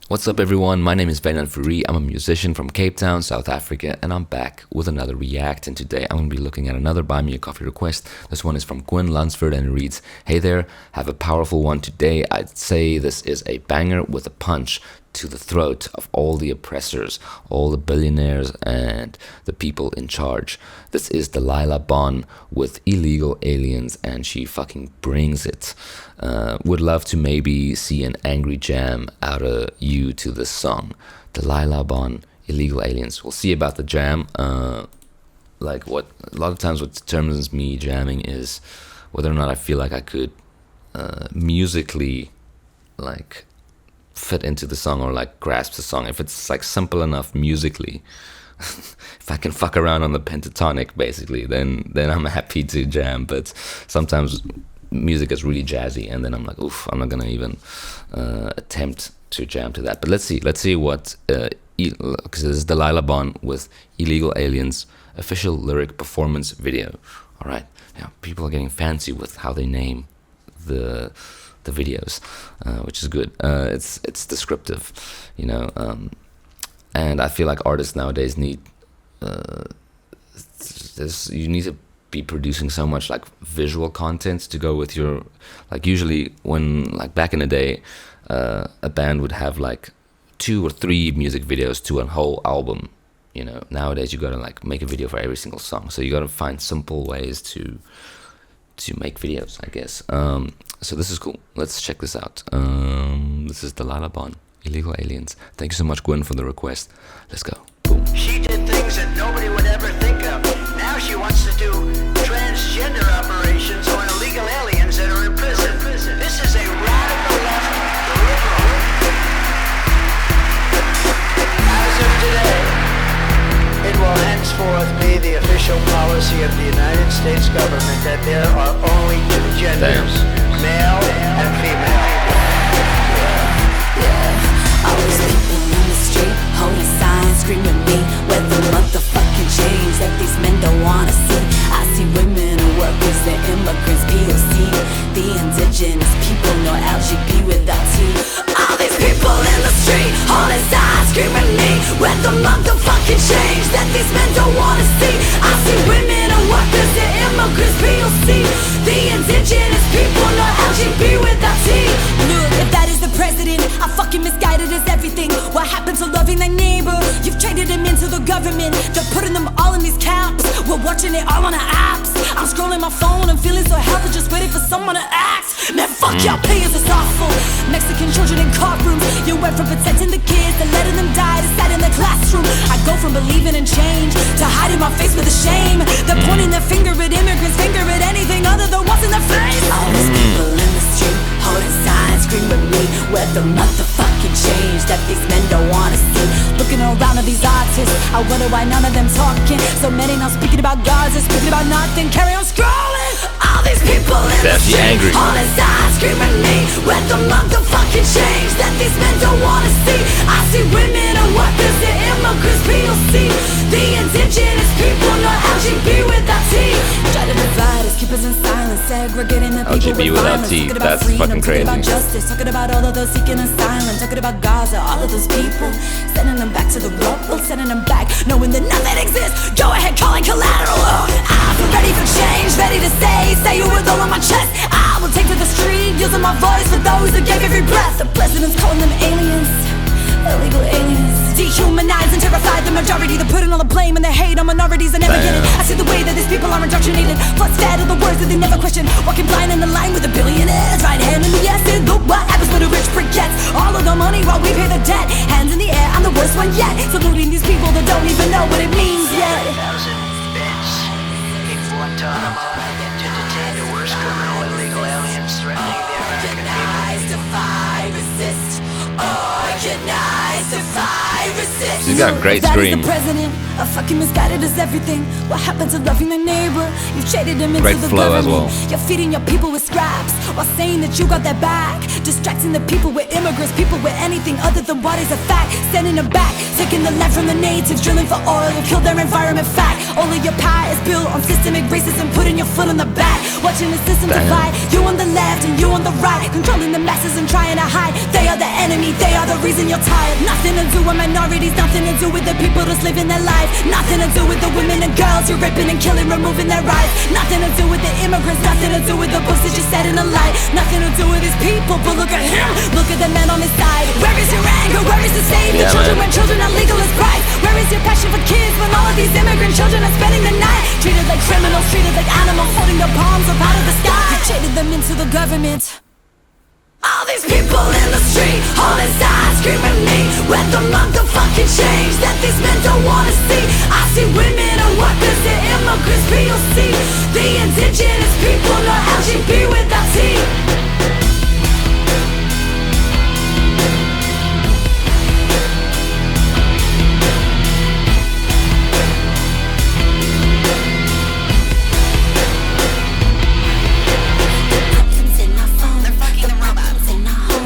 What's up everyone, my name is Wynand Fourie, I'm a musician from Cape Town, South Africa, and I'm back with another react, and today I'm going to be looking at another Buy Me a Coffee request. This one is from Gwen Lunsford and it reads, "Hey there, have a powerful one today. I'd say this is a banger with a punch to the throat of all the oppressors, all the billionaires and the people in charge. This is Delilah with Illegal Aliens and she fucking brings it. Would love to maybe see an angry jam out of you to this song. Delilah, Illegal Aliens." We'll see about the jam. Like what a lot of times what determines me jamming is whether or not I feel like I could musically like fit into the song or like grasp the song. If it's like simple enough musically, if I can fuck around on the pentatonic basically, then I'm happy to jam. But sometimes music is really jazzy and then I'm like, oof, I'm not gonna even attempt to jam to that. But let's see what because this is Delilah with Illegal Aliens official lyric performance video. All right, now people are getting fancy with how they name the videos, which is good. It's descriptive, you know, and I feel like artists nowadays need you need to be producing so much like visual content to go with your, like usually when like back in the day a band would have like 2 or 3 music videos to a whole album. You know, nowadays you gotta like make a video for every single song, so you gotta find simple ways to make videos, I guess. So this is cool. Let's check this out. This is Delilah, Illegal Aliens. Thank you so much, Gwen, for the request. Let's go. Boom. She did things that nobody would ever think of. Now she wants to do transgender operations on illegal aliens that are in prison. This is a radical left liberal. As of today, it will henceforth be the official policy of the United States government that there are only 2 genders, male and female. All these people in the street holding signs, screaming me with the motherfucking change that these men don't wanna see. I see women and workers, the immigrants, POC, the indigenous people, no LGB without T. All these people in the street holding signs, screaming me with the motherfucking change that these men don't wanna see. I see women and workers, the immigrants, POC, the indigenous people, no LGB without T. Look, if that is the president, I fucking misguided as everything. What happened to loving thy neighbor? You've traded them into the government. They're putting them all in these camps. We're watching it all on the apps. I'm scrolling my phone and feeling so healthy, just waiting for someone to act. Man, fuck y'all players, it's awful. Mexican children in courtrooms. You went from protecting the kids to letting them die to sat in the classroom. I go from believing in change to hiding my face with a shame. They're pointing their finger at immigrants, finger at anything other than what's in their face. All these people in the street holding signs, screaming me with the motherfucking change that these men don't wanna see. Looking around at these artists, I wonder why none of them talking. So many now speaking about Gaza, speaking about nothing. Carry on scrolling. All these people in the street holding signs, screaming me with the motherfucking change that these men don't wanna see. I see women and workers, the immigrants, POC, the indigenous people, no LGB without T. Try to divide us, keep us in silence, segregating the people LGB with without violence. T, Talking about that's freedom, fucking talking about crazy. justice, talking about all of those seeking asylum, talking about Gaza, all of those people, sending them back to the rubble, sending them back, knowing that nothing exists. Go ahead, calling collateral. I'm ready for change, ready to say it with all on my chest. I will take to the street, using my voice for those who gave every breath. The president's calling them aliens, illegal aliens. Dehumanize and terrify the majority. They're putting all the blame and the hate on minorities and never get it. I see the way that these people are indoctrinated, plus fed of the words that they never question. Walking blind in the line with the billionaires, right hand in the acid. Look what happens when a rich prick gets all of the money while we pay the debt. Hands in the air, I'm the worst one yet. Saluting these people that don't even know what it means yet. 1,000 beds in Guantanamo to detain the worst criminal illegal aliens threatening the American people. Organize, defy, resist. Organize, defy, resist. She's got a great That is scream. the president. A fucking misguided is everything. What happened to loving the neighbor? You've traded them into Great the flow as government. well. You're feeding your people with scraps while saying that you got their back. Distracting the people with immigrants, people with anything other than what is a fact. Sending them back, taking the land from the natives, drilling for oil and kill their environment. Fact, all of your power is built on systemic racism, putting your foot on the back. Watching the system divide, you on the left and you on the right, controlling the masses and trying to hide. They are the enemy, they are the reason you're tired. Nothing to do with minorities, nothing to do with the people that's living their life. Nothing to do with the women and girls you're raping and killing, removing their rights. Nothing to do with the immigrants, nothing to do with the books that you set in the light. Nothing to do with these people, but look at him, look at the man on his side. Where is your anger, where is the save the children when children are legal as pride? Where is your passion for kids when all of these immigrant children are spending the night? Treated like criminals, treated like animals, holding their palms up out of the sky. You traded them into the government. All these people in the street, holding signs, screaming me with the motherfucking change that these men don't wanna see. I see women and workers and immigrants, POC. The indigenous people, no LGB without T.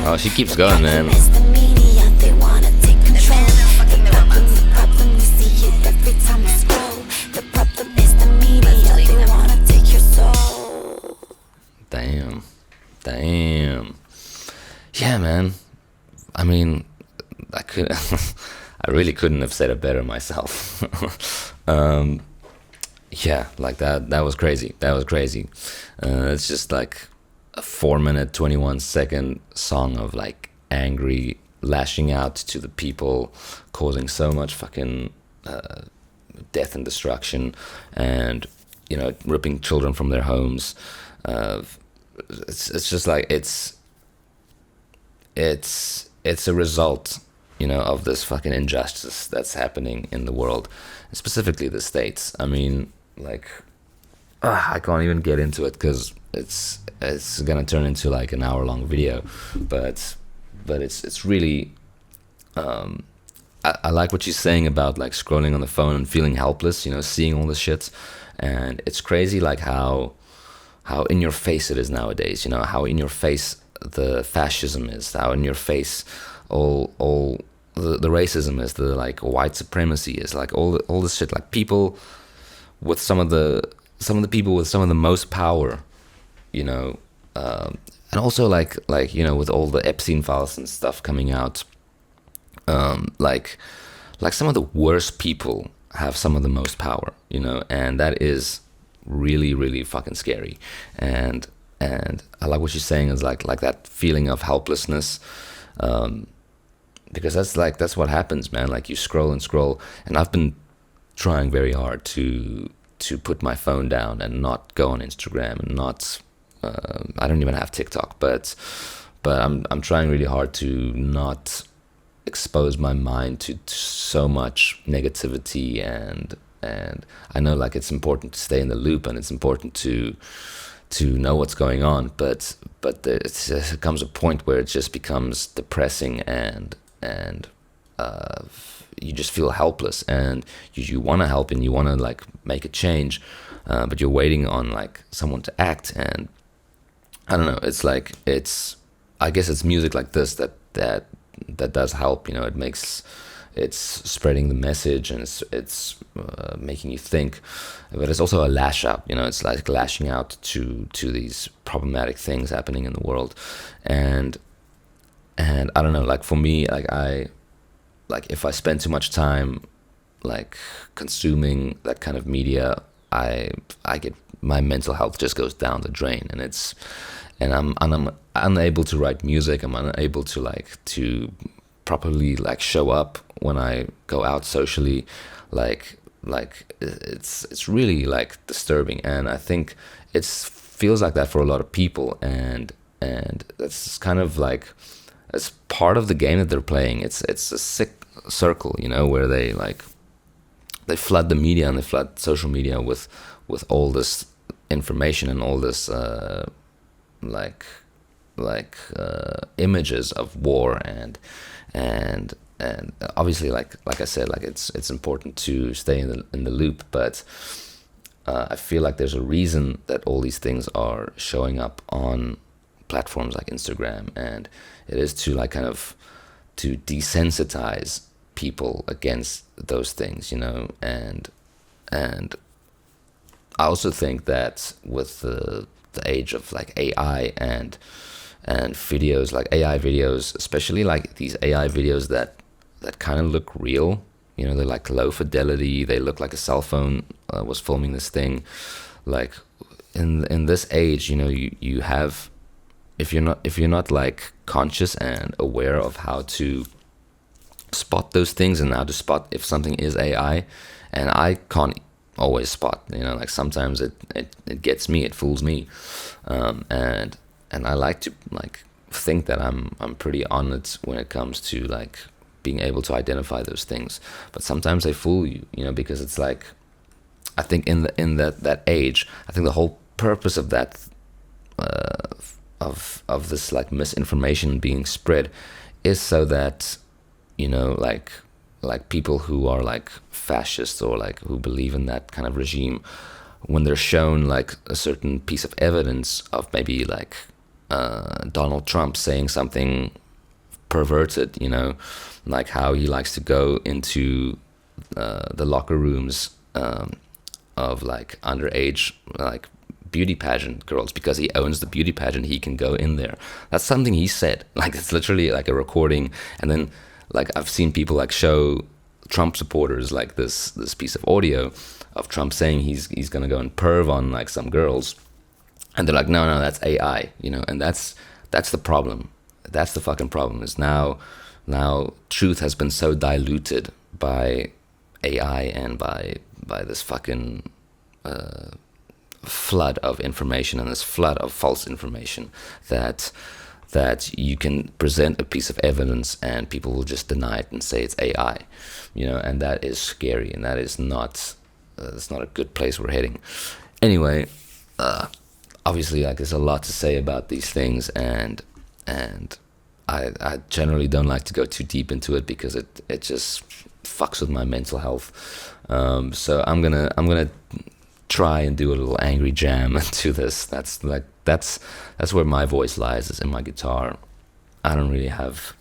Oh, she keeps going, man. Damn. Yeah, man. I mean, I could, I really couldn't have said it better myself. Yeah, like that was crazy. It's just like a 4-minute, 21-second song of like angry lashing out to the people, causing so much fucking death and destruction, and ripping children from their homes. It's just like it's a result, of this fucking injustice that's happening in the world, specifically the States. I mean, like, I can't even get into it because it's gonna turn into like an hour-long video, but it's really I like what she's saying about like scrolling on the phone and feeling helpless, seeing all this shit, and it's crazy like how in your face it is nowadays, how in your face the fascism is, how in your face all the racism is, the like white supremacy is, like all this shit, like people with some of the people with some of the most power, and also like with all the Epstein files and stuff coming out, like some of the worst people have some of the most power, and that is really, really fucking scary. And I like what she's saying is like that feeling of helplessness, because that's what happens, man. Like you scroll and scroll, and I've been trying very hard to put my phone down and not go on Instagram and not I don't even have TikTok, but I'm trying really hard to not expose my mind to so much negativity, and I know like it's important to stay in the loop, and it's important to know what's going on, but it comes a point where it just becomes depressing, and you just feel helpless, and you want to help and you want to like make a change, but you're waiting on like someone to act. And I don't know, it's like I guess it's music like this that does help. It's spreading the message, and it's making you think, but it's also a lash out. It's like lashing out to these problematic things happening in the world, and I don't know, like for me, like if I spend too much time like consuming that kind of media, I get, my mental health just goes down the drain, and I'm unable to write music. I'm unable to properly like show up when I go out socially. Like it's really like disturbing, and I think it feels like that for a lot of people, and that's kind of like, it's part of the game that they're playing. It's a sick circle, where they flood the media and they flood social media with all this information and all this images of war and obviously, like I said, like it's important to stay in the loop, but I feel like there's a reason that all these things are showing up on platforms like Instagram, and it is to like kind of to desensitize people against those things, you know, and I also think that with the age of like AI and videos, like AI videos, especially like these AI videos that kind of look real, you know, they're like low fidelity, they look like a cell phone was filming this thing. Like in this age, you know, you have, if you're not like conscious and aware of how to spot those things and how to spot if something is AI, and I can't always spot, you know, like sometimes it gets me, it fools me, and I like to like think that I'm pretty on it when it comes to like being able to identify those things, but sometimes they fool you, you know, because it's like, I think in that age, I think the whole purpose of that of this like misinformation being spread is so that, you know, like people who are like fascists or like who believe in that kind of regime, when they're shown like a certain piece of evidence of maybe like Donald Trump saying something perverted, you know, like how he likes to go into the locker rooms of like underage like beauty pageant girls, because he owns the beauty pageant, he can go in there. That's something he said, like it's literally like a recording, and then like I've seen people like show Trump supporters like this piece of audio of Trump saying he's gonna go and perv on like some girls, and they're like, no, that's AI, you know, and that's the problem. That's the fucking problem, is now truth has been so diluted by AI and by this fucking flood of information and this flood of false information that you can present a piece of evidence and people will just deny it and say it's AI, you know, and that is scary, and that is not that's not a good place we're heading. Anyway, obviously, like there's a lot to say about these things, and I generally don't like to go too deep into it because it just fucks with my mental health. So I'm gonna try and do a little angry jam to this. That's where my voice lies, is in my guitar. I don't really have,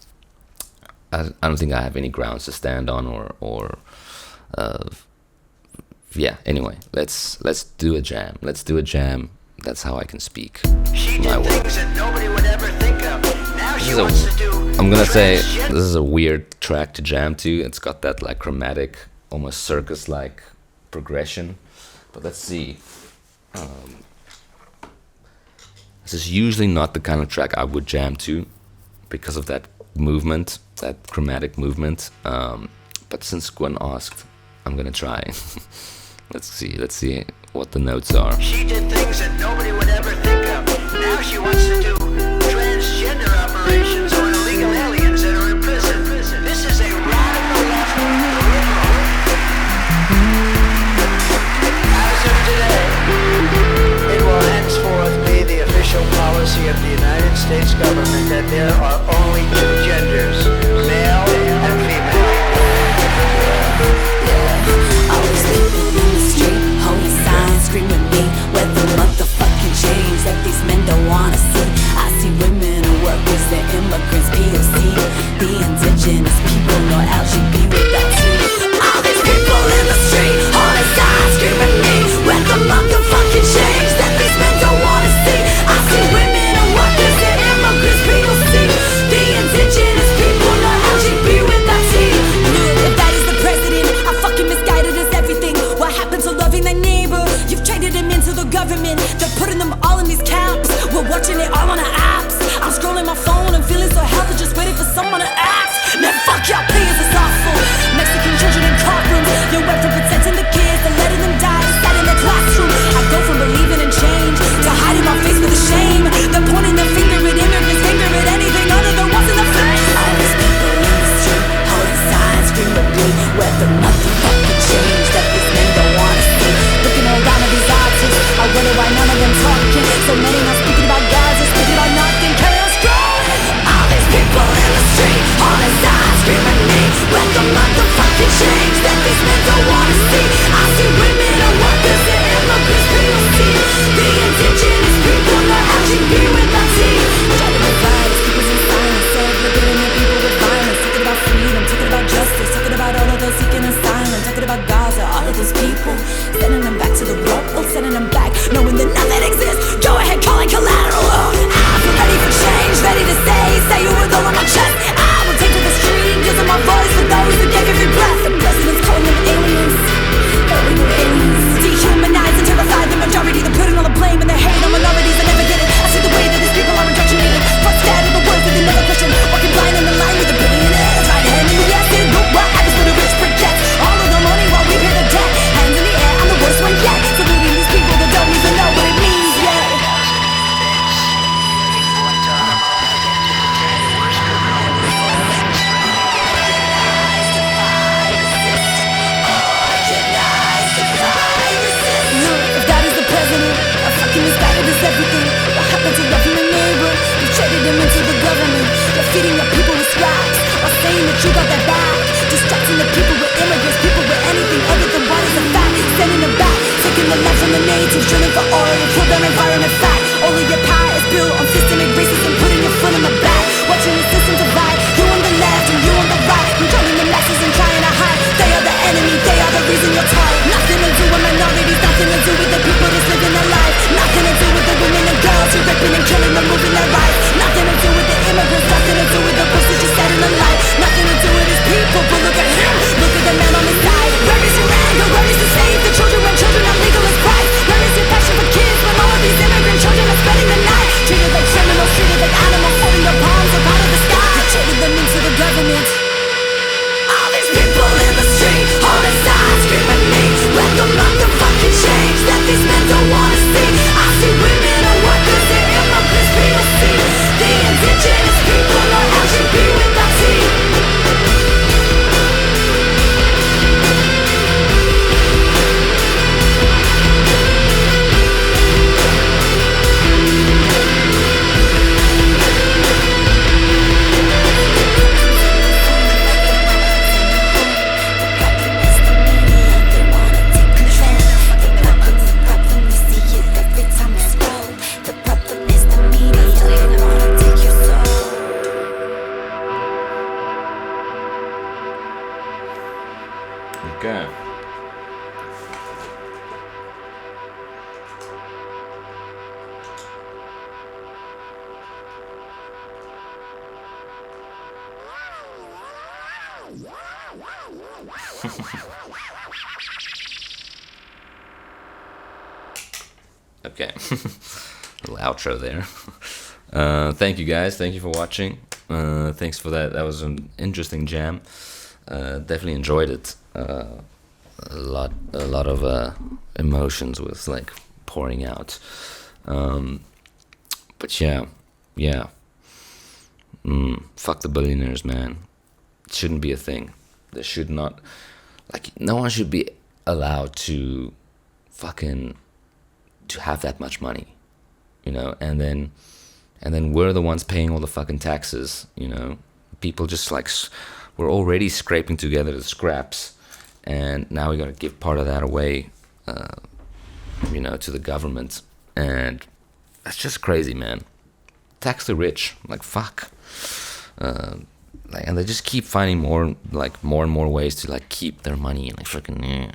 I don't think I have any grounds to stand on or yeah, anyway, let's do a jam. Let's do a jam. That's how I can speak. She did things that nobody would ever think of. Now she wants to do. I'm gonna say this is a weird track to jam to. It's got that like chromatic, almost circus-like progression. But let's see. This is usually not the kind of track I would jam to because of that movement, that chromatic movement. But since Gwen asked, I'm gonna try. Let's see what the notes are. She did things that nobody would ever think of. Now she wants to do transgender operations on illegal aliens that are in prison. This is a radical left liberal. As of today, it will henceforth be the official policy of the United States government that there are only two genders, male and female. Always living in the street, holding signs, screaming me with the motherfucking change that these men don't wanna see. I see women and workers, the immigrants, POC, the indigenous people, no LGB without T. All these people in the street, holding signs, screaming me with the motherfucking change that these men don't wanna see. I see women and workers, the immigrants, POC, the indigenous people, no LGB without T. If that is the president, I fucking misguided as everything. What happened to loving thy neighbor? You've traded him into the government. They're putting them all in these camps. We're watching it all on the apps. I'm scrolling my phone and feeling so healthy, just waiting for someone to act. Man, fuck y'all, players, it's awful. Mexican children in courtrooms. You went from protecting the kids to letting them die, to sat in the classroom. I go from believing in change to hiding my face with the shame. They're pointing their finger at immigrants, finger at anything other than what's in the face. All these people in the street, holding signs, screaming me with the motherfucking change that these men don't wanna see. Looking around at these artists, I wonder why none of them talking. So many not speaking about Gaza, speaking about nothing. Carry on scrolling. All these people in the street, holding signs, screaming me change that these men don't wanna see. I see women and workers and immigrants, POC. The indigenous people, not LGB without T. Trying to divide us, keep us in silence, segregating the people with violence. Talking about freedom, talking about justice, talking about all of those seeking asylum, talking about Gaza, all of those people, sending them back to the rubble, sending them back, knowing that nothing exists. Go ahead, call it collateral. I'm ready for change, ready to say it with all of my chest. I will take to the street, using my voice for those who gave every breath. The president's calling them aliens, calling them aliens. Dehumanize and terrify the majority, they're putting all the blame and their hate on minorities. I never get it. I see the way that these people are indoctrinated. What's that in the words that they never question? Walking blind in the line with the billionaires, right hand in the ass, they look what happens when the rich forgets all of the money while we pay the debt. Hands in the air, I'm the worst one yet. Saluting these people that don't even know what it means yet. If that is the president, a fucking misguided is everything. What happened to loving your neighbor? You traded him into the government. You're feeding your people with scraps, or saying that you got their back. Distracting the people with immigrants, people with anything other than what is a fact. Sending them back, taking the land from the natives, drilling for oil, kill their environment fat. All of your power is built on systemic racism, putting your foot in the back. Watching the system divide, you on the left and you on the right. Controlling the masses and trying to hide. They are the enemy, they are the reason you're tired. Nothing to do with minorities, nothing to do with the people that's living their life. Nothing to do with the women and girls who raping and killing, removing their rights. Nothing to do with the immigrants, nothing to do with the books that you set in the light. Nothing to do with his people, but look at him, look at the man on his side. Where is your anger, where is the save the children when children are legal as Christ? Where is your passion for kids when all of these immigrant children are spending the night? Treated like criminals, treated like animals, holding their palms up out of the sky. You traded them into the government. All these people in the street, holding signs, screaming me, let the motherfucking change that these men don't wanna see. I see women and workers and immigrants, POC. The indigenous people, not LGB without T. Okay. Okay. Little outro there. Thank you guys. Thank you for watching. Thanks for that. That was an interesting jam. Definitely enjoyed it. A lot of emotions was like pouring out. But yeah. Fuck the billionaires, man. It shouldn't be a thing. There should not, like, no one should be allowed to fucking to have that much money, you know. And then we're the ones paying all the fucking taxes, you know. People just like, we're already scraping together the scraps, and now we gotta give part of that away, you know, to the government. And that's just crazy, man. Tax the rich, like, fuck. Like, and they just keep finding more and more ways to like keep their money, and like freaking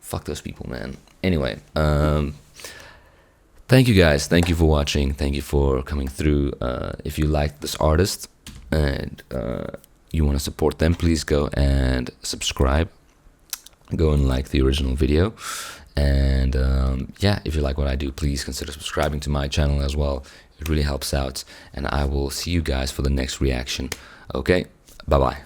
fuck those people, man. Anyway, thank you guys. Thank you for watching. Thank you for coming through. If you like this artist and you want to support them, please go and subscribe. Go and like the original video. And yeah, if you like what I do, please consider subscribing to my channel as well. It really helps out. And I will see you guys for the next reaction. Okay, bye-bye.